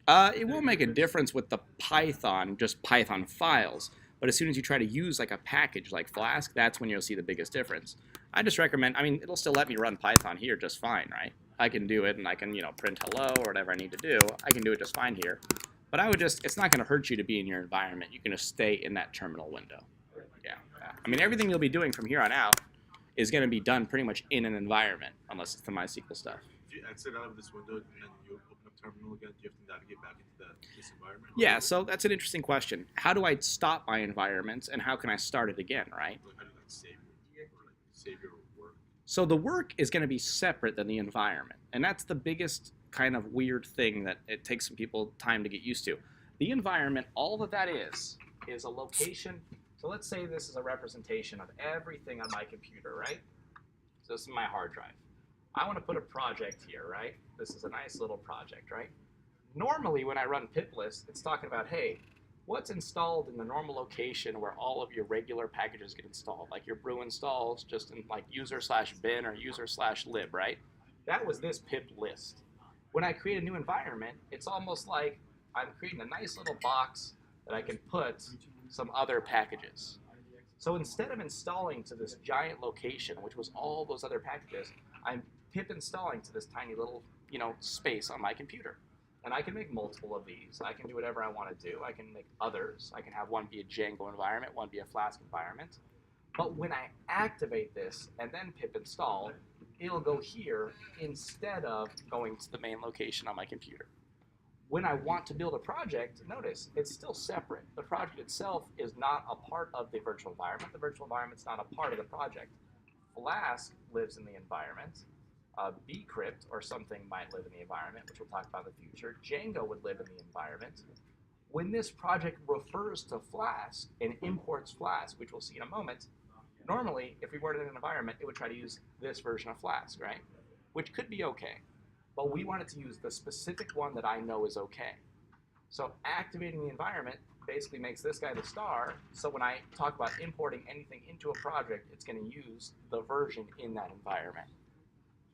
It won't make a difference with the Python, just Python files. But as soon as you try to use like a package like Flask, that's when you'll see the biggest difference. I just recommend, I mean, it'll still let me run Python here just fine, right? I can do it and I can, print hello or whatever I need to do. I can do it just fine here. But I would just, it's not going to hurt you to be in your environment. You can just stay in that terminal window. Yeah. I mean, everything you'll be doing from here on out is going to be done pretty much in an environment, unless it's the MySQL stuff. If you exit out of this window and you open up terminal again, do you have to navigate back into this environment? Yeah, so that's an interesting question. How do I stop my environment and how can I start it again, right? How do you save your work? So the work is going to be separate than the environment. And that's the biggest kind of weird thing that it takes some people time to get used to. The environment, all that is a location. So let's say this is a representation of everything on my computer, right? So this is my hard drive. I want to put a project here, right? This is a nice little project, right? Normally when I run pip list, it's talking about, hey, what's installed in the normal location where all of your regular packages get installed, like your brew installs just in like user/bin or user/lib, right? That was this pip list. When I create a new environment, it's almost like I'm creating a nice little box that I can put some other packages. So instead of installing to this giant location, which was all those other packages, I'm pip installing to this tiny little, space on my computer. And I can make multiple of these. I can do whatever I want to do. I can make others. I can have one be a Django environment, one be a Flask environment. But when I activate this and then pip install, it'll go here instead of going to the main location on my computer. When I want to build a project, notice it's still separate. The project itself is not a part of the virtual environment. The virtual environment's not a part of the project. Flask lives in the environment. Bcrypt or something might live in the environment, which we'll talk about in the future. Django would live in the environment. When this project refers to Flask and imports Flask, which we'll see in a moment, normally, if we were in an environment, it would try to use this version of Flask, right? Which could be okay. But we wanted to use the specific one that I know is okay. So activating the environment basically makes this guy the star, so when I talk about importing anything into a project, it's going to use the version in that environment.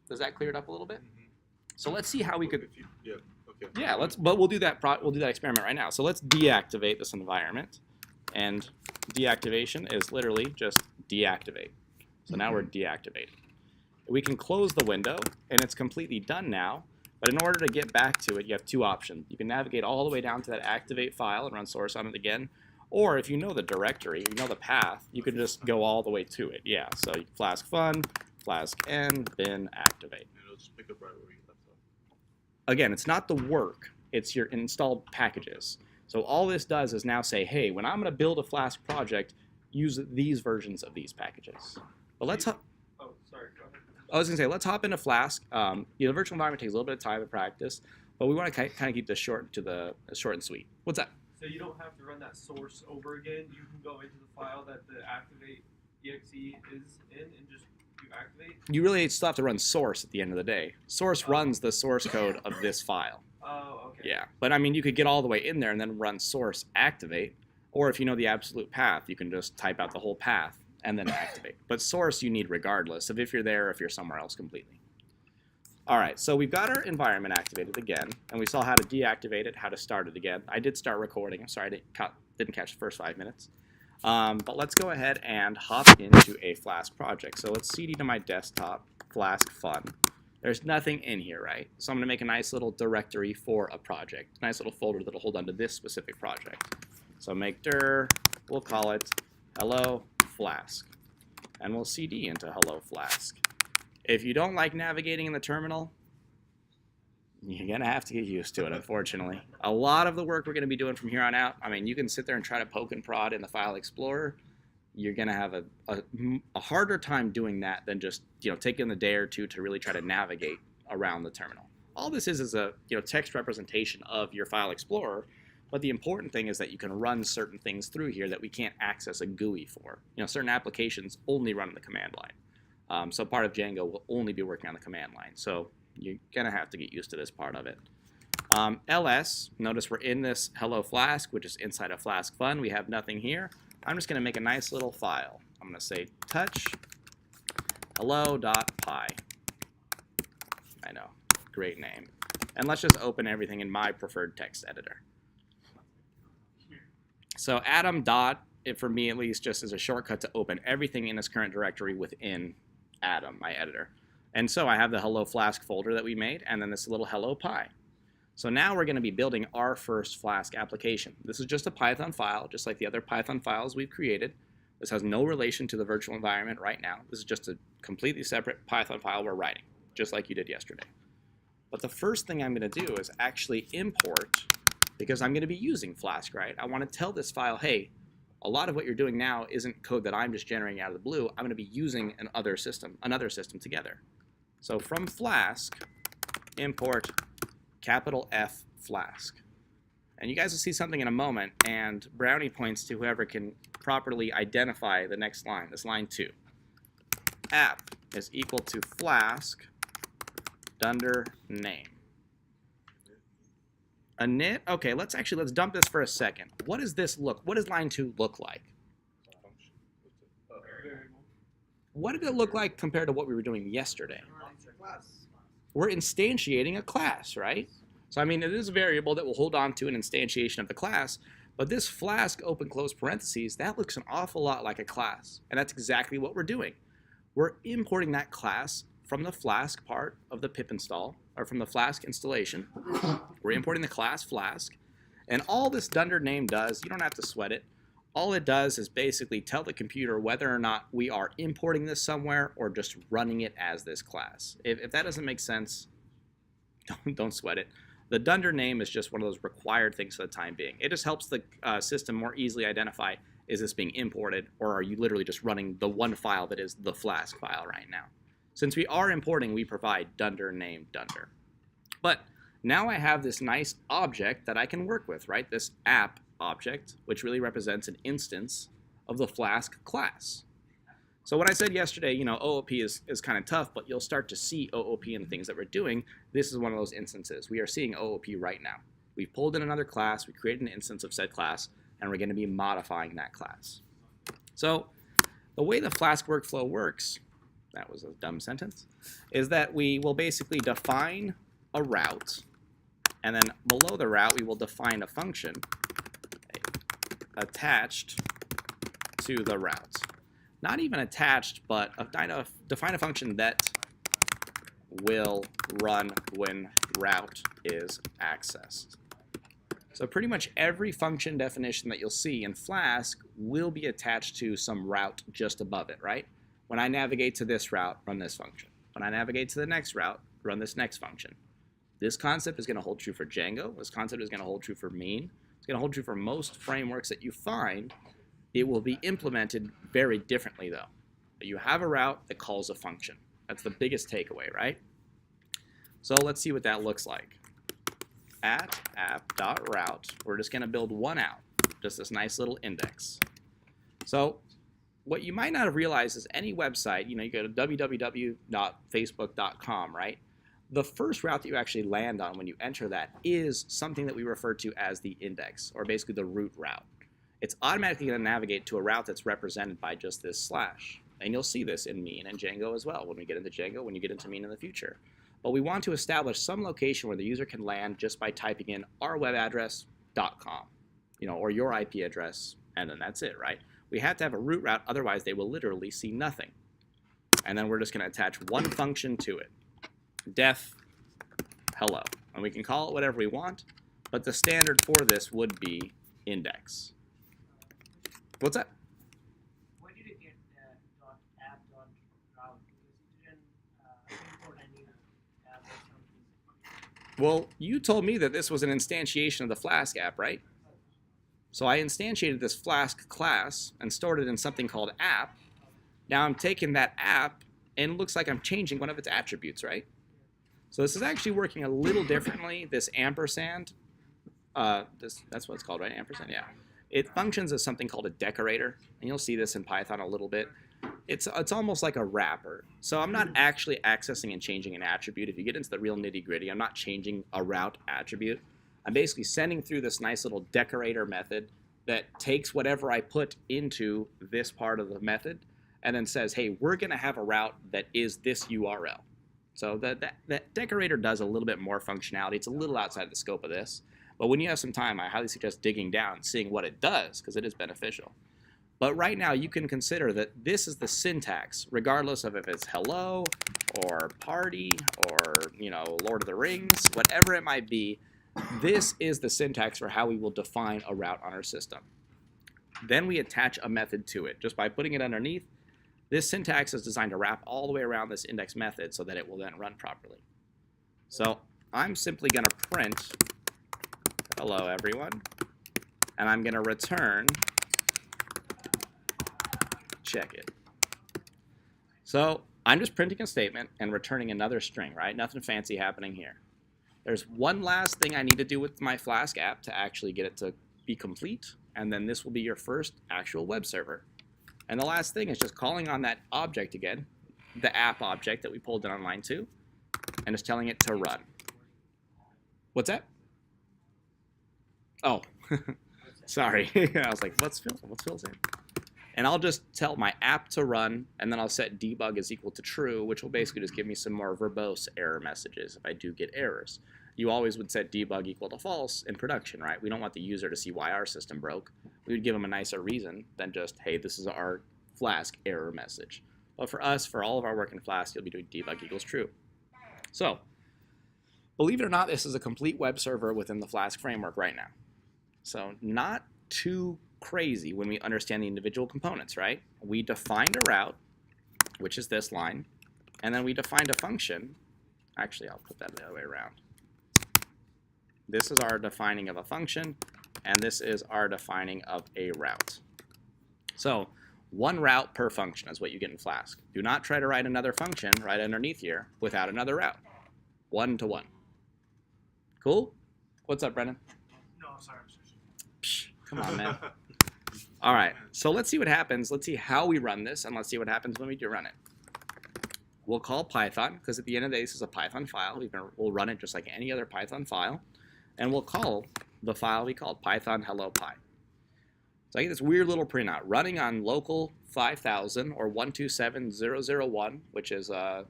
Does that clear it up a little bit? Mm-hmm. So let's see how we could... Yeah, okay. Yeah, but we'll do that experiment right now. So let's deactivate this environment. And deactivation is literally just deactivate. So now we're deactivating. We can close the window, and it's completely done now. But in order to get back to it, you have two options. You can navigate all the way down to that activate file and run source on it again. Or if you know the directory, you know the path, you can just go all the way to it. Yeah, so you flask fun, flask n, bin, activate. And it'll just pick up right where you left off. Again, it's not the work, it's your installed packages. So all this does is now say, hey, when I'm going to build a Flask project, use these versions of these packages. But let's... Oh, sorry, go ahead. I was going to say, let's hop into Flask. The virtual environment takes a little bit of time to practice, but we want to kind of keep this short and sweet. What's that? So you don't have to run that source over again. You can go into the file that the activate exe is in and just do activate. You really still have to run source at the end of the day. Source runs the source code of this file. Oh, okay. Yeah, but I mean, you could get all the way in there and then run source activate, or if you know the absolute path, you can just type out the whole path and then activate. But source you need regardless of if you're there or if you're somewhere else completely. All right, so we've got our environment activated again, and we saw how to deactivate it, how to start it again. I did start recording. I'm sorry I didn't catch the first 5 minutes. But let's go ahead and hop into a Flask project. So let's cd to my desktop, Flask Fun. There's nothing in here, right? So I'm going to make a nice little directory for a project, a nice little folder that'll hold on to this specific project. So make dir, we'll call it hello Flask, and we'll cd into hello Flask. If you don't like navigating in the terminal, you're going to have to get used to it, unfortunately. A lot of the work we're going to be doing from here on out, I mean, you can sit there and try to poke and prod in the File Explorer. You're going to have a harder time doing that than just taking the day or two to really try to navigate around the terminal. All this is a text representation of your File Explorer, but the important thing is that you can run certain things through here that we can't access a GUI for. Certain applications only run on the command line. So part of Django will only be working on the command line. So you're going to have to get used to this part of it. ls, notice we're in this hello Flask, which is inside of Flask Fun. We have nothing here. I'm just going to make a nice little file. I'm going to say touch hello.py. I know, great name. And let's just open everything in my preferred text editor. So atom dot, it for me at least, just is a shortcut to open everything in its current directory within Atom, my editor. And so I have the Hello Flask folder that we made, and then this little Hello Pi. So now we're going to be building our first Flask application. This is just a Python file, just like the other Python files we've created. This has no relation to the virtual environment right now. This is just a completely separate Python file we're writing, just like you did yesterday. But the first thing I'm going to do is actually import, because I'm going to be using Flask, right? I want to tell this file, hey, a lot of what you're doing now isn't code that I'm just generating out of the blue. I'm going to be using another system together. So from Flask, import capital F Flask. And you guys will see something in a moment, and brownie points to whoever can properly identify the next line, this line 2. App is equal to Flask dunder name. Init, okay, let's dump this for a second. What does line 2 look like? What did it look like compared to what we were doing yesterday? We're instantiating a class, right? So I mean, it is a variable that will hold on to an instantiation of the class, but this Flask open close parentheses, that looks an awful lot like a class. And that's exactly what we're doing. We're importing that class from the Flask part of the pip install, or from the Flask installation. We're importing the class Flask, and all this dunder name does, you don't have to sweat it, all it does is basically tell the computer whether or not we are importing this somewhere or just running it as this class. If that doesn't make sense, don't sweat it. The dunder name is just one of those required things for the time being. It just helps the system more easily identify, is this being imported, or are you literally just running the one file that is the Flask file right now? Since we are importing, we provide dunder name dunder. But now I have this nice object that I can work with, right? This app object, which really represents an instance of the Flask class. So when I said yesterday, you know, OOP is kind of tough, but you'll start to see OOP in the things that we're doing. This is one of those instances. We are seeing OOP right now. We've pulled in another class, we created an instance of said class, and we're going to be modifying that class. So the way the Flask workflow works, that was a dumb sentence, is that we will basically define a route, and then below the route we will define a function attached to the route. Not even attached, but define a function that will run when route is accessed. So pretty much every function definition that you'll see in Flask will be attached to some route just above it, right? When I navigate to this route, run this function. When I navigate to the next route, run this next function. This concept is going to hold true for Django. This concept is going to hold true for Mean. It's going to hold true for most frameworks that you find. It will be implemented very differently, though. You have a route that calls a function. That's the biggest takeaway, right? So let's see what that looks like. At app.route, we're just going to build one out, just this nice little index. So what you might not have realized is any website, you know, you go to www.facebook.com, right? The first route that you actually land on when you enter that is something that we refer to as the index, or basically the root route. It's automatically going to navigate to a route that's represented by just this slash. And you'll see this in Mean and Django as well when we get into Django, when you get into Mean in the future. But we want to establish some location where the user can land just by typing in ourwebaddress.com, you know, or your IP address, and then that's it, right? We have to have a root route, otherwise they will literally see nothing. And then we're just going to attach one function to it, def hello. And we can call it whatever we want, but the standard for this would be index. What's that? Why did you get .app.route? Because you didn't import any app or something. Well, you told me that this was an instantiation of the Flask app, right? So I instantiated this Flask class and stored it in something called app. Now I'm taking that app and it looks like I'm changing one of its attributes, right? So this is actually working a little differently. This ampersand, that's what it's called, right? Ampersand, yeah. It functions as something called a decorator, and you'll see this in Python a little bit. It's almost like a wrapper. So I'm not actually accessing and changing an attribute. If you get into the real nitty-gritty, I'm not changing a route attribute. I'm basically sending through this nice little decorator method that takes whatever I put into this part of the method and then says, hey, we're going to have a route that is this URL. So the decorator does a little bit more functionality. It's a little outside the scope of this. But when you have some time, I highly suggest digging down, seeing what it does, because it is beneficial. But right now, you can consider that this is the syntax, regardless of if it's hello or party or, Lord of the Rings, whatever it might be. This is the syntax for how we will define a route on our system. Then we attach a method to it. Just by putting it underneath, this syntax is designed to wrap all the way around this index method so that it will then run properly. So I'm simply going to print hello everyone, and I'm going to return check it. So I'm just printing a statement and returning another string, right? Nothing fancy happening here. There's one last thing I need to do with my Flask app to actually get it to be complete, and then this will be your first actual web server. And the last thing is just calling on that object again, the app object that we pulled in on line 2, and just telling it to run. What's that? Oh, sorry. I was like, what's Phil's in? And I'll just tell my app to run, and then I'll set debug is equal to true, which will basically just give me some more verbose error messages if I do get errors. You always would set debug equal to false in production, right? We don't want the user to see why our system broke. We would give them a nicer reason than just, hey, this is our Flask error message. But for us, for all of our work in Flask, you'll be doing debug equals true. So, believe it or not, this is a complete web server within the Flask framework right now. So not too crazy when we understand the individual components, right? We defined a route, which is this line, and then we defined a function. Actually, I'll put that the other way around. This is our defining of a function, and this is our defining of a route. So one route per function is what you get in Flask. Do not try to write another function right underneath here without another route. 1 to 1. Cool? What's up, Brennan? No, sorry. Psh, come on, man. All right, so let's see what happens. Let's see how we run this, and let's see what happens when we do run it. We'll call Python, because at the end of the day, this is a Python file. We'll run it just like any other Python file, and we'll call the file we called Python hello py. So I get this weird little printout running on local 5000 or 127.0.0.1, which is the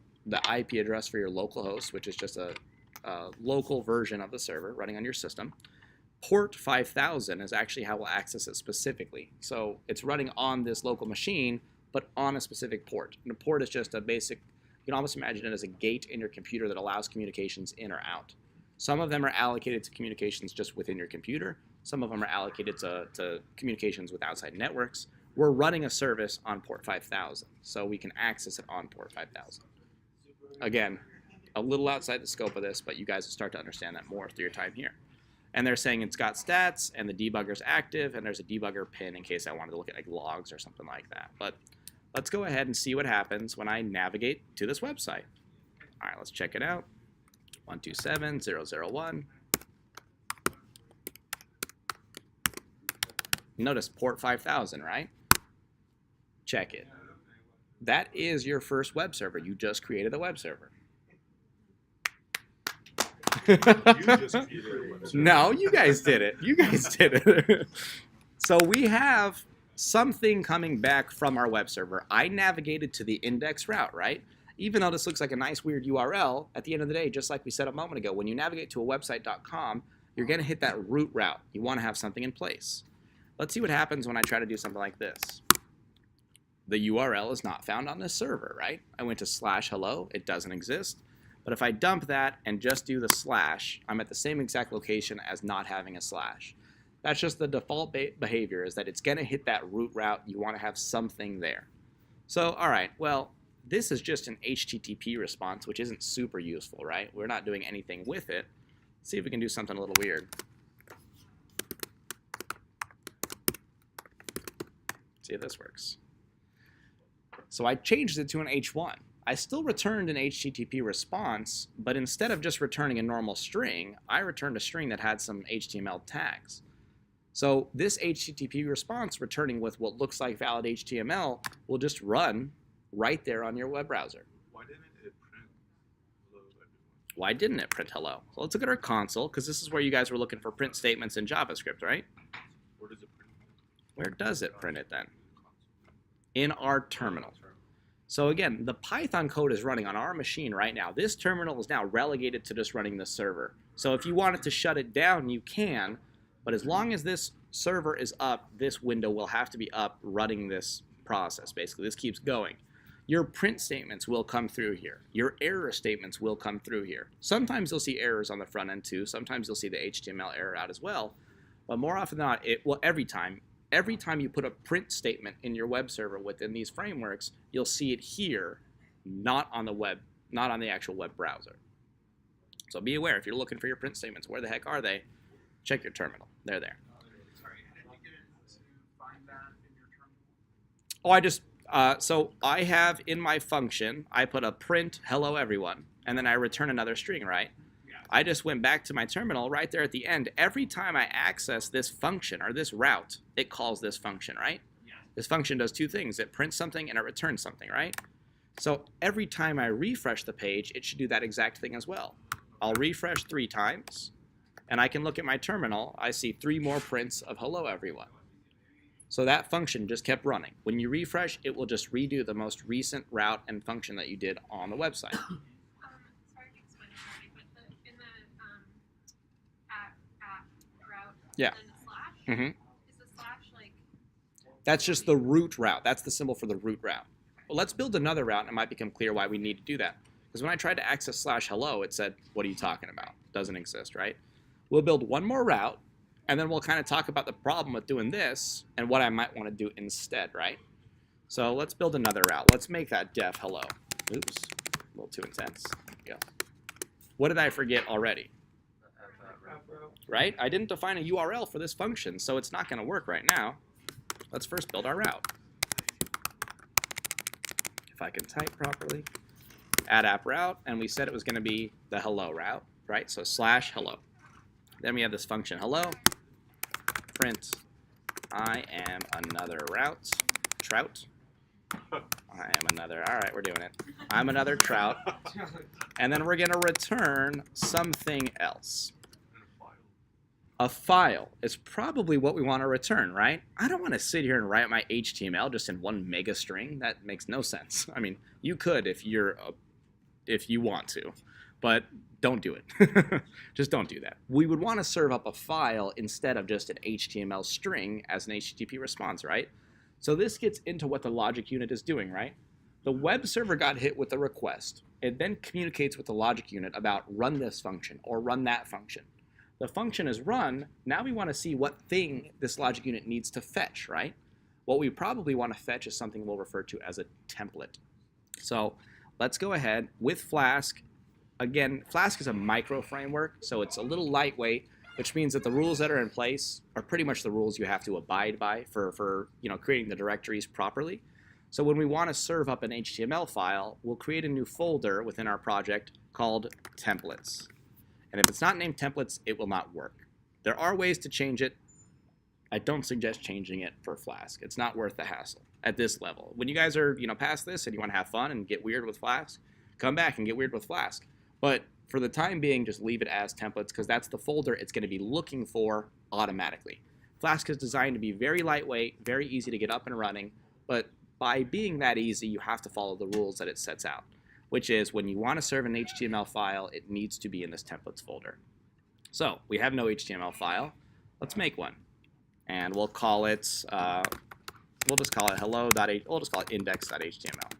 IP address for your local host, which is just a local version of the server running on your system. Port 5000 is actually how we'll access it specifically. So it's running on this local machine, but on a specific port. And a port is just a basic, you can almost imagine it as a gate in your computer that allows communications in or out. Some of them are allocated to communications just within your computer. Some of them are allocated to communications with outside networks. We're running a service on port 5000, so we can access it on port 5000. Again, a little outside the scope of this, but you guys will start to understand that more through your time here. And they're saying it's got stats, and the debugger's active, and there's a debugger pin in case I wanted to look at like logs or something like that. But let's go ahead and see what happens when I navigate to this website. All right, let's check it out. 127.0.0.1. Notice port 5000, right? Check it. That is your first web server. You just created a web server. You just created a web server. No, you guys did it. You guys did it. So we have something coming back from our web server. I navigated to the index route, right? Even though this looks like a nice weird URL, at the end of the day, just like we said a moment ago, when you navigate to a website.com, you're going to hit that root route. You want to have something in place. Let's see what happens when I try to do something like this. The URL is not found on this server, right? I went to /hello. It doesn't exist. But if I dump that and just do the slash, I'm at the same exact location as not having a slash. That's just the default behavior, is that it's going to hit that root route. You want to have something there. So, all right, well, this is just an HTTP response, which isn't super useful, right? We're not doing anything with it. Let's see if we can do something a little weird. See if this works. So I changed it to an H1. I still returned an HTTP response, but instead of just returning a normal string, I returned a string that had some HTML tags. So this HTTP response returning with what looks like valid HTML will just run right there on your web browser. Why didn't it print hello everyone? Why didn't it print hello? So let's look at our console, because this is where you guys were looking for print statements in JavaScript, right? Where does it print? Where does it print it then? In our terminal. So again, the Python code is running on our machine right now. This terminal is now relegated to just running the server. So if you wanted to shut it down, you can, but as long as this server is up, this window will have to be up running this process. Basically, this keeps going. Your print statements will come through here. Your error statements will come through here. Sometimes you'll see errors on the front end too. Sometimes you'll see the HTML error out as well. But more often than not, every time you put a print statement in your web server within these frameworks, you'll see it here, not on the web, not on the actual web browser. So be aware, if you're looking for your print statements, where the heck are they? Check your terminal. They're there. Sorry, how did you get to find that in your terminal? Oh, I just, so I have in my function, I put a print hello everyone, and then I return another string, right? Yeah. I just went back to my terminal right there at the end. Every time I access this function or this route, it calls this function, right? Yeah. This function does two things. It prints something and it returns something, right? So every time I refresh the page, it should do that exact thing as well. I'll refresh 3 times, and I can look at my terminal. I see 3 more prints of hello everyone. So that function just kept running. When you refresh, it will just redo the most recent route and function that you did on the website. Sorry to explain it already, but in the app route, Yeah. and then the slash, Mm-hmm. is the slash like? That's just the root route. That's the symbol for the root route. Well, let's build another route, and it might become clear why we need to do that. Because when I tried to access /hello, it said, what are you talking about? Doesn't exist, right? We'll build one more route, and then we'll kind of talk about the problem with doing this and what I might want to do instead, right? So let's build another route. Let's make that def hello. Oops, a little too intense. There we go. What did I forget already? Right? I didn't define a URL for this function, so it's not going to work right now. Let's first build our route. If I can type properly. Add app route, and we said it was going to be the hello route, right? So /hello. Then we have this function hello, print, I am another route, trout. I am another, all right, we're doing it. I'm another trout. And then we're going to return something else. A file is probably what we want to return, right? I don't want to sit here and write my HTML just in one mega string. That makes no sense. I mean, you could if you want to, but don't do it. Just don't do that. We would want to serve up a file instead of just an HTML string as an HTTP response, right? So this gets into what the logic unit is doing, right? The web server got hit with a request. It then communicates with the logic unit about run this function or run that function. The function is run. Now we want to see what thing this logic unit needs to fetch, right? What we probably want to fetch is something we'll refer to as a template. So let's go ahead with Flask. Again, Flask is a micro framework, so it's a little lightweight, which means that the rules that are in place are pretty much the rules you have to abide by for creating the directories properly. So when we want to serve up an HTML file, we'll create a new folder within our project called templates. And if it's not named templates, it will not work. There are ways to change it. I don't suggest changing it for Flask. It's not worth the hassle at this level. When you guys are past this and you want to have fun and get weird with Flask, come back and get weird with Flask. But for the time being, just leave it as templates because that's the folder it's going to be looking for automatically. Flask is designed to be very lightweight, very easy to get up and running, but by being that easy, you have to follow the rules that it sets out, which is when you want to serve an HTML file, it needs to be in this templates folder. So we have no HTML file. Let's make one. And we'll call it, we'll just call it we'll just call it index.html.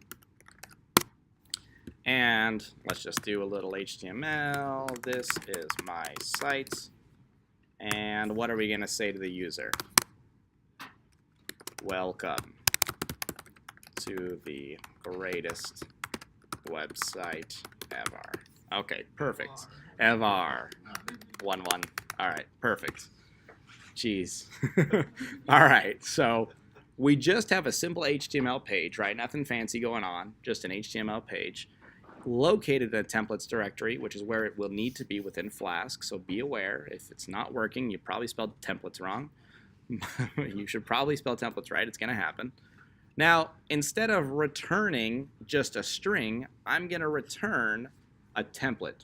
And let's just do a little HTML. This is my site. And what are we going to say to the user? Welcome to the greatest website ever. Okay, perfect. Ever. 1-1. All right, perfect. Jeez. All right, so we just have a simple HTML page, right? Nothing fancy going on, just an HTML page located in a templates directory, which is where it will need to be within Flask. So be aware, if it's not working, you probably spelled templates wrong. You should probably spell templates right. It's going to happen. Now, instead of returning just a string, I'm going to return a template.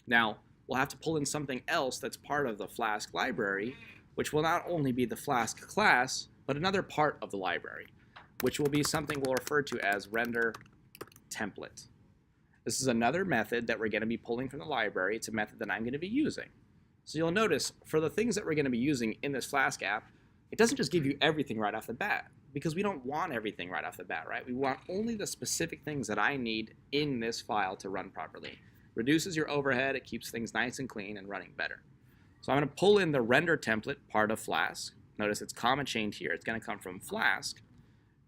Now, we'll have to pull in something else that's part of the Flask library, which will not only be the Flask class, but another part of the library, which will be something we'll refer to as render template. This is another method that we're going to be pulling from the library. It's a method that I'm going to be using. So you'll notice for the things that we're going to be using in this Flask app, it doesn't just give you everything right off the bat, because we don't want everything right off the bat, right? We want only the specific things that I need in this file to run properly. Reduces your overhead, it keeps things nice and clean and running better. So I'm going to pull in the render template part of Flask. Notice it's comma chained here. It's going to come from Flask,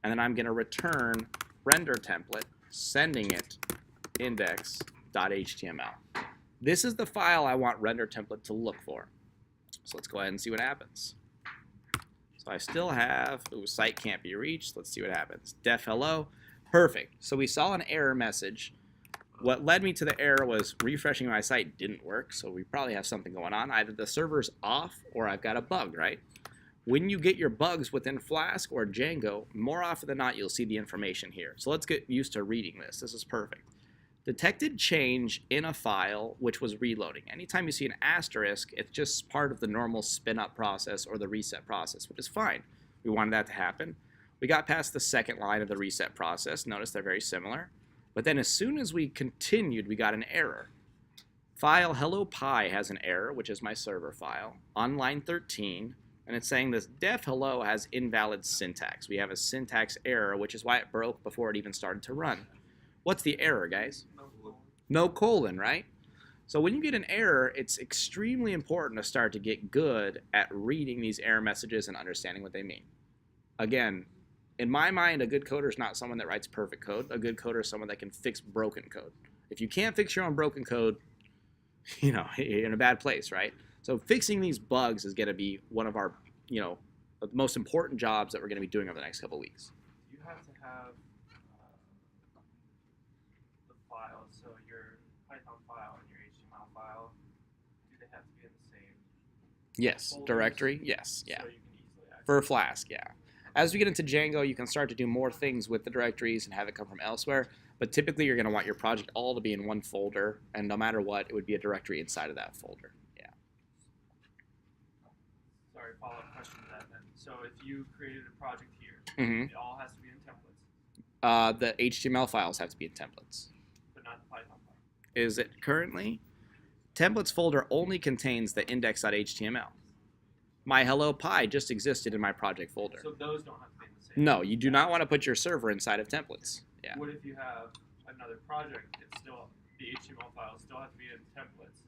and then I'm going to return render template, sending it index.html. This is the file I want render template to look for. So let's go ahead and see what happens. So I still have, ooh, site can't be reached. Let's see what happens. Def hello. Perfect. So we saw an error message. What led me to the error was refreshing my site didn't work, so we probably have something going on. Either the server's off or I've got a bug, right? When you get your bugs within Flask or Django, more often than not, you'll see the information here. So let's get used to reading this. This is perfect. Detected change in a file which was reloading. Anytime you see an asterisk, it's just part of the normal spin-up process or the reset process, which is fine. We wanted that to happen. We got past the second line of the reset process. Notice they're very similar. But then as soon as we continued, we got an error. File hello pi has an error, which is my server file, on line 13. And it's saying this def hello has invalid syntax. We have a syntax error, which is why it broke before it even started to run. What's the error, guys? No colon, right? So when you get an error, it's extremely important to start to get good at reading these error messages and understanding what they mean. Again, in my mind, a good coder is not someone that writes perfect code. A good coder is someone that can fix broken code. If you can't fix your own broken code, you know, you're in a bad place, right? So fixing these bugs is going to be one of our, you know, the most important jobs that we're going to be doing over the next couple of weeks. You have to have the files, so your Python file and your HTML file, do they have to be in the same Yes, folders? directory, yes, yeah. So you can easily access For Flask, yeah. As we get into Django, you can start to do more things with the directories and have it come from elsewhere, but typically you're going to want your project all to be in one folder, and no matter what, it would be a directory inside of that folder. Yeah. Sorry, follow-up question to that then. So if you created a project here, Mm-hmm. it all has to be in templates, The HTML files have to be in templates. but not the Python file. Is it currently? Templates folder only contains the index.html. My hello pi just existed in my project folder. So those don't have to be in the same. No, you do not want to put your server inside of templates. Yeah. What if you have another project? It's still the HTML files still have to be in templates.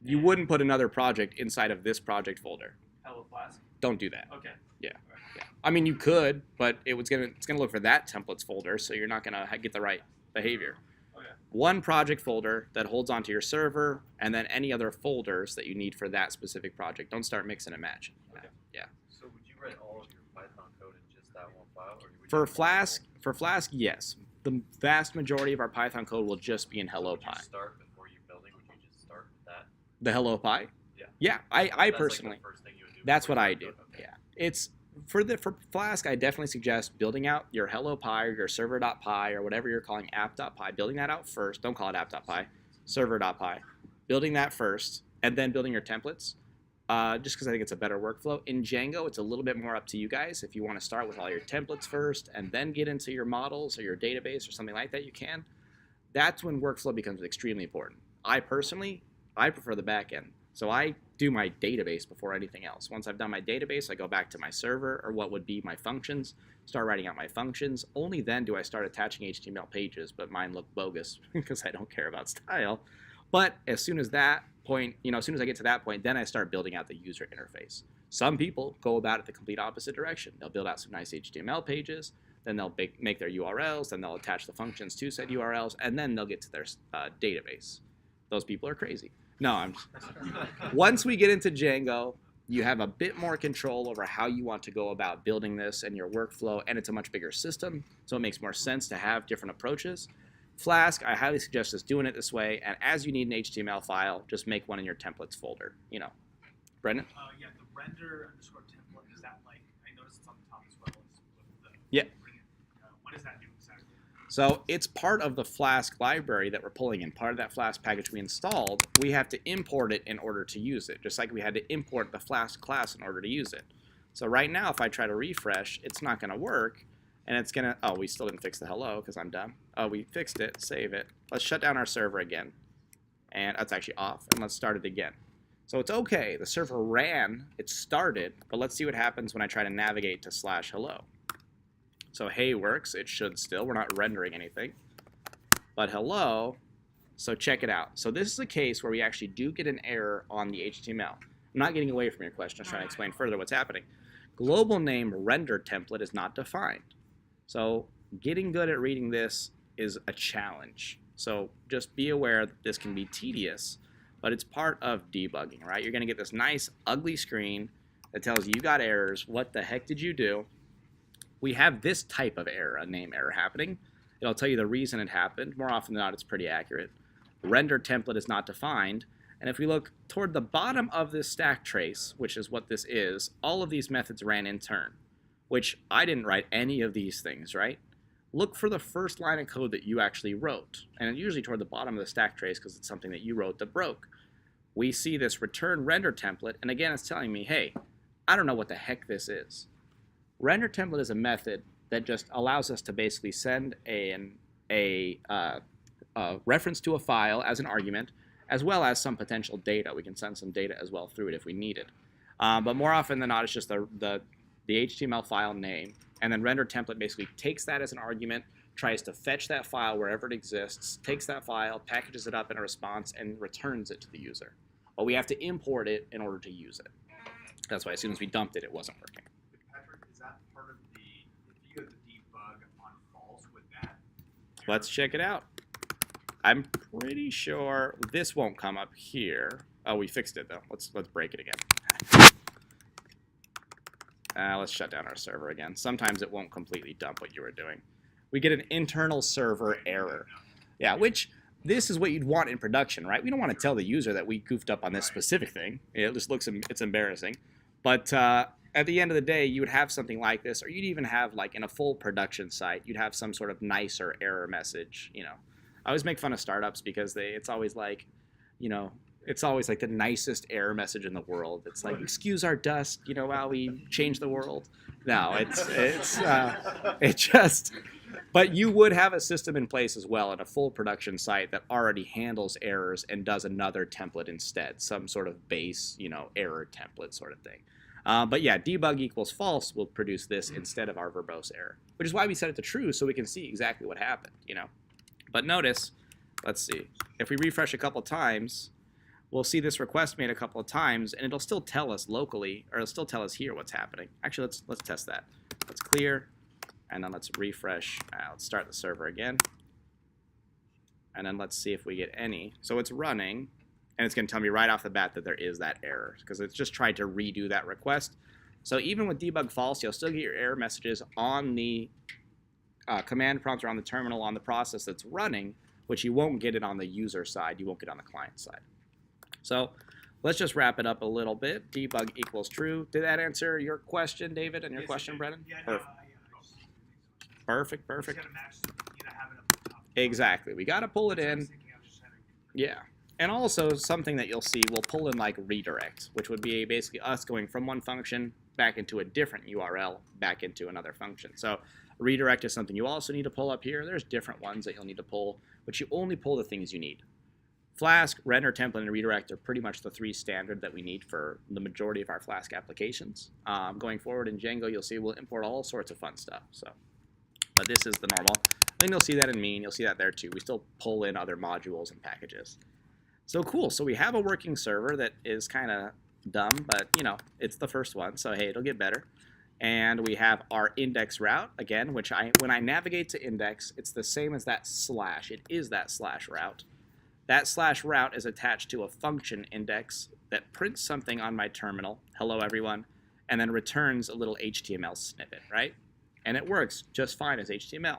You wouldn't put another project inside of this project folder. Hello Flask. Don't do that. Okay. Yeah. Alright. Yeah. I mean, you could, but it's gonna look for that templates folder, so you're not gonna get the right behavior. Okay. One project folder that holds onto your server, and then any other folders that you need for that specific project. Don't start mixing and matching. Okay. Yeah. So would you write all of your Python code in just that one file, or would For you Flask, yes. The vast majority of our Python code will just be in hello would you pi. start before you building? Would you just start with that? The hello pi? Yeah. Yeah, I That's personally. Like the first thing you would do That's before what you I start do. code? Okay. Yeah, it's for Flask. I definitely suggest building out your hello pi or your server.py or whatever you're calling app.py. Building that out first. Don't call it app.py. Server.py. Building that first, and then building your templates. Just because I think it's a better workflow. In Django, it's a little bit more up to you guys. If you want to start with all your templates first and then get into your models or your database or something like that, you can. That's when workflow becomes extremely important. I personally prefer the back end. So I do my database before anything else. Once I've done my database, I go back to my server or what would be my functions, start writing out my functions. Only then do I start attaching HTML pages, but mine look bogus because I don't care about style. But as soon as that point, as soon as I get to that point, then I start building out the user interface. Some people go about it the complete opposite direction. They'll build out some nice HTML pages, then they'll make their URLs, then they'll attach the functions to said URLs, and then they'll get to their database. Those people are crazy. No, once we get into Django, you have a bit more control over how you want to go about building this and your workflow, and it's a much bigger system, so it makes more sense to have different approaches. Flask, I highly suggest just doing it this way, and as you need an HTML file, just make one in your templates folder. Brendan? Yeah, the render underscore template, is that like, I noticed it's on the top as well as with the. Yeah. What does that do exactly? So it's part of the Flask library that we're pulling in. Part of that Flask package we installed, we have to import it in order to use it, just like we had to import the Flask class in order to use it. So right now, if I try to refresh, it's not going to work and it's gonna, oh, we still didn't fix the hello because I'm dumb. Oh, we fixed it, save it. Let's shut down our server again. And that's actually off, and let's start it again. So it's okay, the server ran, it started, but let's see what happens when I try to navigate to /hello. So hey works, it should still, we're not rendering anything. But hello, so check it out. So this is a case where we actually do get an error on the HTML. I'm not getting away from your question, I'm trying to explain further what's happening. Global name render template is not defined. So getting good at reading this is a challenge. So just be aware that this can be tedious, but it's part of debugging, right? You're gonna get this nice ugly screen that tells you you got errors, what the heck did you do? We have this type of error, a name error happening. It'll tell you the reason it happened. More often than not, it's pretty accurate. Render template is not defined. And if we look toward the bottom of this stack trace, which is what this is, all of these methods ran in turn, which I didn't write any of these things, right? Look for the first line of code that you actually wrote. And usually toward the bottom of the stack trace because it's something that you wrote that broke. We see this return render template, and again, it's telling me, hey, I don't know what the heck this is. Render template is a method that just allows us to basically send a reference to a file as an argument, as well as some potential data. We can send some data as well through it if we need it. But more often than not, it's just the HTML file name, and then render template basically takes that as an argument, tries to fetch that file wherever it exists, takes that file, packages it up in a response, and returns it to the user. But we have to import it in order to use it. That's why as soon as we dumped it, it wasn't working. Patrick, is that part of the, if you have the debug on false with that? Let's check it out. I'm pretty sure this won't come up here. Oh, we fixed it though. Let's break it again. Let's shut down our server again. Sometimes it won't completely dump what you were doing. We get an internal server error. Yeah, which this is what you'd want in production, right? We don't want to tell the user that we goofed up on this specific thing. It just looks, it's embarrassing. But at the end of the day, you would have something like this, or you'd even have, like in a full production site, you'd have some sort of nicer error message, you know. I always make fun of startups because it's always like, you know, it's always like the nicest error message in the world. It's like, excuse our dust, you know, while we change the world. No, it just, but you would have a system in place as well at a full production site that already handles errors and does another template instead, some sort of base, you know, error template sort of thing. But yeah, debug equals false will produce this instead of our verbose error, which is why we set it to true so we can see exactly what happened, you know. But notice, let's see, if we refresh a couple times, we'll see this request made a couple of times, and it'll still tell us locally, or it'll still tell us here what's happening. Actually, let's test that. Let's clear, and then let's refresh. Let's start the server again, and then let's see if we get any. So it's running, and it's going to tell me right off the bat that there is that error, because it's just tried to redo that request. So even with debug false, you'll still get your error messages on the command prompt or on the terminal on the process that's running, which you won't get it on the user side. You won't get it on the client side. So let's just wrap it up a little bit. Debug equals true. Did that answer your question, David, and your question, Brennan? Yeah, no, Perfect. Just Perfect. gotta match, have it up at the top. Exactly. We got to pull it That's what I in. was thinking, I was just having- Yeah. And also something that you'll see, we'll pull in like redirect, which would be basically us going from one function back into a different URL, back into another function. So redirect is something you also need to pull up here. There's different ones that you'll need to pull, but you only pull the things you need. Flask, render template, and redirect are pretty much the three standard that we need for the majority of our Flask applications. Going forward in Django, you'll see we'll import all sorts of fun stuff. So, but this is the normal. Then you'll see that in Mean. You'll see that there too. We still pull in other modules and packages. So cool. So we have a working server that is kind of dumb, but you know, it's the first one. So hey, it'll get better. And we have our index route again, which when I navigate to index, it's the same as that slash. It is that slash route. That slash route is attached to a function index that prints something on my terminal, hello everyone, and then returns a little HTML snippet, right? And it works just fine as HTML.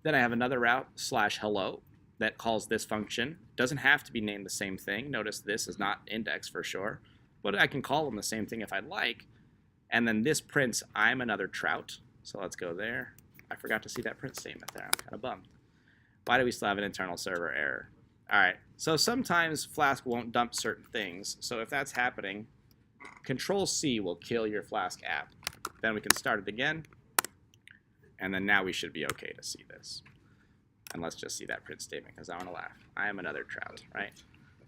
Then I have another route, slash hello, that calls this function. Doesn't have to be named the same thing. Notice this is not index for sure, but I can call them the same thing if I'd like. And then this prints, I'm another trout. So let's go there. I forgot to see that print statement there. I'm kind of bummed. Why do we still have an internal server error? All right, so sometimes Flask won't dump certain things. So if that's happening, Control-C will kill your Flask app. Then we can start it again. And then now we should be okay to see this. And let's just see that print statement because I want to laugh. I am another trout, right?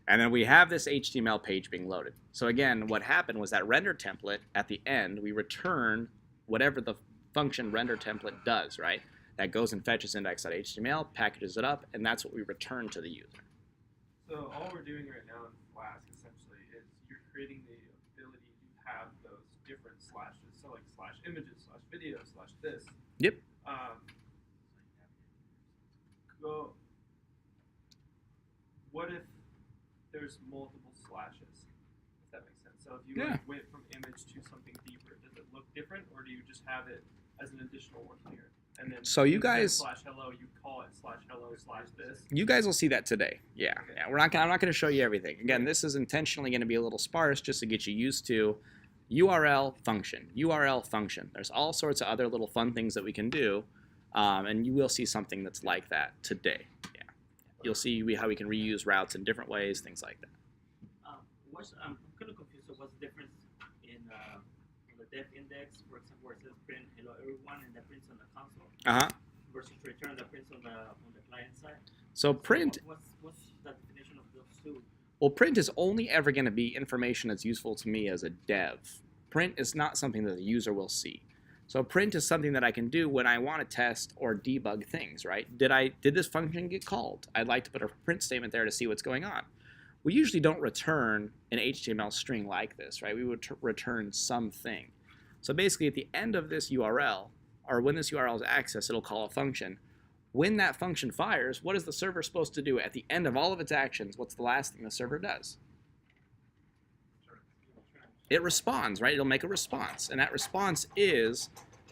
And then we have this HTML page being loaded. So again, what happened was that render template, at the end, we return whatever the function render template does, right? That goes and fetches index.html, packages it up, and that's what we return to the user. So all we're doing right now in Flask essentially is you're creating the ability to have those different slashes. So like slash images, slash video, slash this. Yep. What if there's multiple slashes? If that makes sense. So if you Yeah. like, went from image to something deeper, does it look different, or do you just have it as an additional one here? And then So you instead of guys- slash hello, you call it slash hello slash this. You guys will see that today. Yeah, yeah. I'm not going to show you everything. Again, this is intentionally going to be a little sparse just to get you used to URL function, URL function. There's all sorts of other little fun things that we can do, and you will see something that's like that today. Yeah, you'll see how we can reuse routes in different ways, things like that. I'm kind of confused. So what's the difference in the def index, for example, where it says print hello everyone and that prints on the console, versus return that prints on the client side? So print. What's the definition of those two? Well, print is only ever going to be information that's useful to me as a dev. Print is not something that the user will see. So print is something that I can do when I want to test or debug things, right? Did this function get called? I'd like to put a print statement there to see what's going on. We usually don't return an HTML string like this, right? We would return something. So basically at the end of this URL, or when this URL is accessed, it'll call a function. When that function fires, what is the server supposed to do at the end of all of its actions? What's the last thing the server does? It responds, right? It'll make a response. And that response is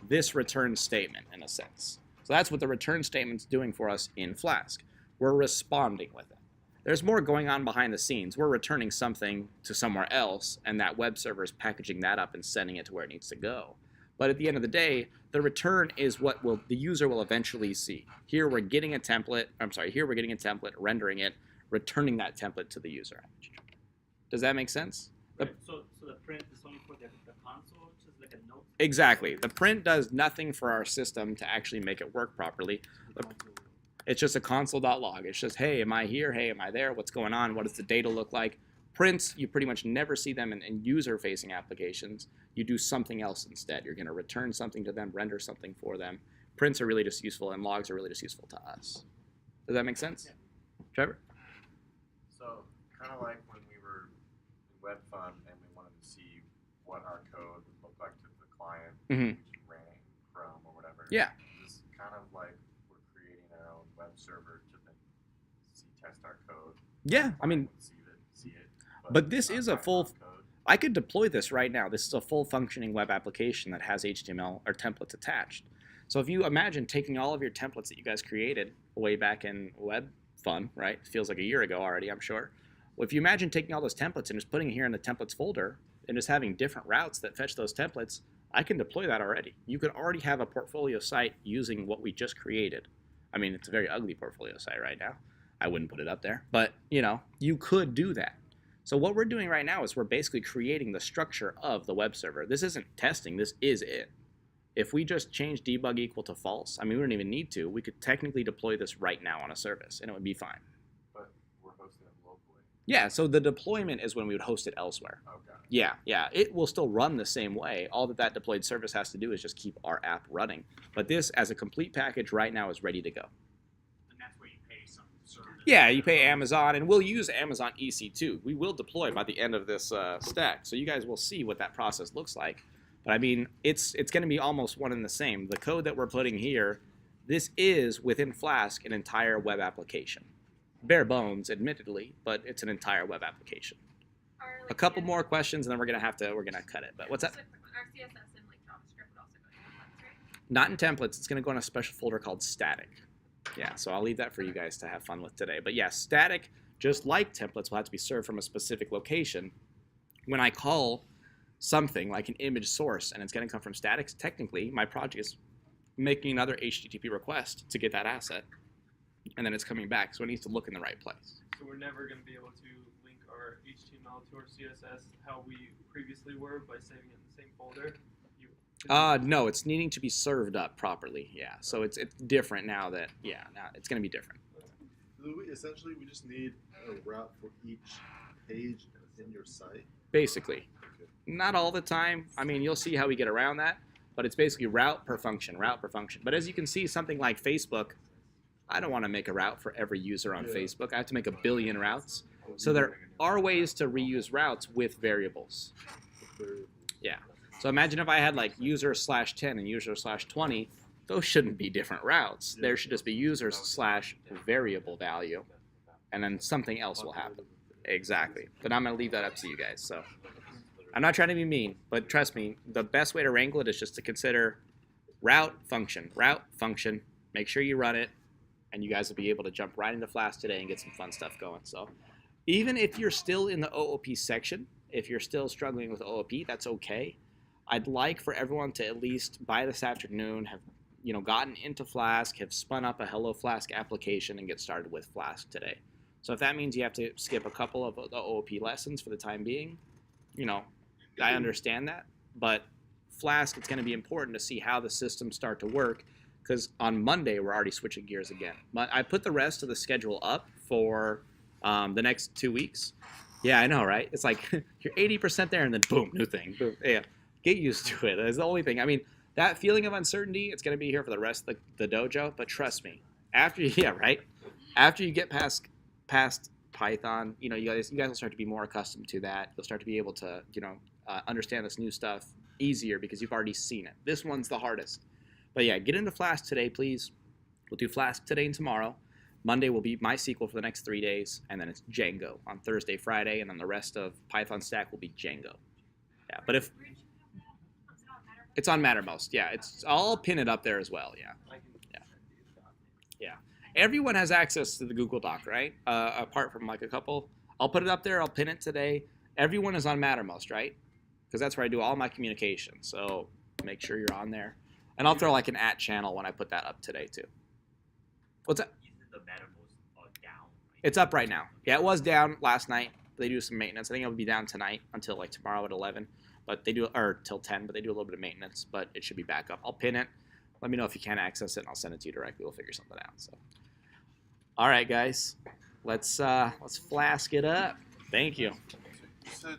this return statement, in a sense. So that's what the return statement's doing for us in Flask. We're responding with it. There's more going on behind the scenes. We're returning something to somewhere else, and that web server is packaging that up and sending it to where it needs to go. But at the end of the day, the return is what the user will eventually see. Here we're getting a template, here we're getting a template, rendering it, returning that template to the user. Does that make sense? Right. So the print is only for the console, just like a note? Exactly. The print does nothing for our system to actually make it work properly. It's just a console.log. It's just, hey, am I here? Hey, am I there? What's going on? What does the data look like? Prints, you pretty much never see them in user-facing applications. You do something else instead. You're going to return something to them, render something for them. Prints are really just useful, and logs are really just useful to us. Does that make sense? Yeah. Trevor? So kind of like when we were in WebFun and we wanted to see what our code would look like to the client, running Chrome or whatever. Yeah. It's kind of like we're creating our own web server to then test our code. Yeah, I mean, See it, but this is a not full. code. I could deploy this right now. This is a full functioning web application that has HTML or templates attached. So if you imagine taking all of your templates that you guys created way back in WebFun, right? It feels like a year ago already, I'm sure. Well, if you imagine taking all those templates and just putting it here in the templates folder and just having different routes that fetch those templates, I can deploy that already. You could already have a portfolio site using what we just created. I mean, it's a very ugly portfolio site right now. I wouldn't put it up there, but you could do that. So what we're doing right now is we're basically creating the structure of the web server. This isn't testing, this is it. If we just change debug equal to false, I mean, we don't even need to. We could technically deploy this right now on a service, and it would be fine. But we're hosting it locally. Yeah, so the deployment is when we would host it elsewhere. Okay. Yeah, it will still run the same way. All that deployed service has to do is just keep our app running. But this, as a complete package right now, is ready to go. And that's where you pay some service. Yeah, you pay Amazon, and we'll use Amazon EC2. We will deploy by the end of this stack, so you guys will see what that process looks like. But I mean, it's going to be almost one and the same. The code that we're putting here, this is, within Flask, an entire web application. Bare bones, admittedly, but it's an entire web application. A couple more questions, and then we're gonna cut it. But what's that? Our CSS and like JavaScript would also go into templates, right? Not in templates. It's gonna go in a special folder called static. Yeah, so I'll leave that for you guys to have fun with today. But yeah, static, just like templates, will have to be served from a specific location. When I call something like an image source and it's gonna come from static, technically my project is making another HTTP request to get that asset, and then it's coming back, so it needs to look in the right place. So we're never going to be able to link our HTML to our CSS how we previously were by saving it in the same folder. No, it's needing to be served up properly. Yeah, so it's different now that now it's gonna be different. Essentially, we just need a route for each page in your site. Basically, not all the time. I mean, you'll see how we get around that, but it's basically route per function. But as you can see, something like Facebook, I don't want to make a route for every user on Facebook. I have to make 1 billion routes. So there are ways to reuse routes with variables. Yeah. So imagine if I had like user/10 and user/20. Those shouldn't be different routes. There should just be users/variable value, and then something else will happen. Exactly. But I'm going to leave that up to you guys. So I'm not trying to be mean, but trust me, the best way to wrangle it is just to consider route function. Make sure you run it, and you guys will be able to jump right into Flask today and get some fun stuff going. So even if you're still in the OOP section, if you're still struggling with OOP, that's okay. I'd like for everyone to at least by this afternoon have gotten into Flask, have spun up a Hello Flask application, and get started with Flask today. So if that means you have to skip a couple of the OOP lessons for the time being, I understand that. But Flask, it's going to be important to see how the systems start to work, because on Monday we're already switching gears again. But I put the rest of the schedule up for the next 2 weeks. Yeah, I know, right? It's like you're 80% there, and then boom, new thing. Boom. Yeah, get used to it. That's the only thing. I mean, that feeling of uncertainty, it's going to be here for the rest of the dojo. But trust me, after you get past Python, you guys will start to be more accustomed to that. You'll start to be able to, understand this new stuff easier because you've already seen it. This one's the hardest. But yeah, get into Flask today, please. We'll do Flask today and tomorrow. Monday will be MySQL for the next 3 days, and then it's Django on Thursday, Friday, and then the rest of Python stack will be Django. Yeah, but if it's on Mattermost, yeah, I'll pin it up there as well. Yeah. Everyone has access to the Google Doc, right? Apart from like a couple. I'll put it up there. I'll pin it today. Everyone is on Mattermost, right? Because that's where I do all my communication. So make sure you're on there. And I'll throw like an @ channel when I put that up today too. What's that? The Mattermost down. It's up right now. Yeah, it was down last night. They do some maintenance. I think it'll be down tonight until like tomorrow at 11. But they do, or till 10. But they do a little bit of maintenance. But it should be back up. I'll pin it. Let me know if you can't access it, and I'll send it to you directly. We'll figure something out. So, all right, guys, let's Flask it up. Thank you. You said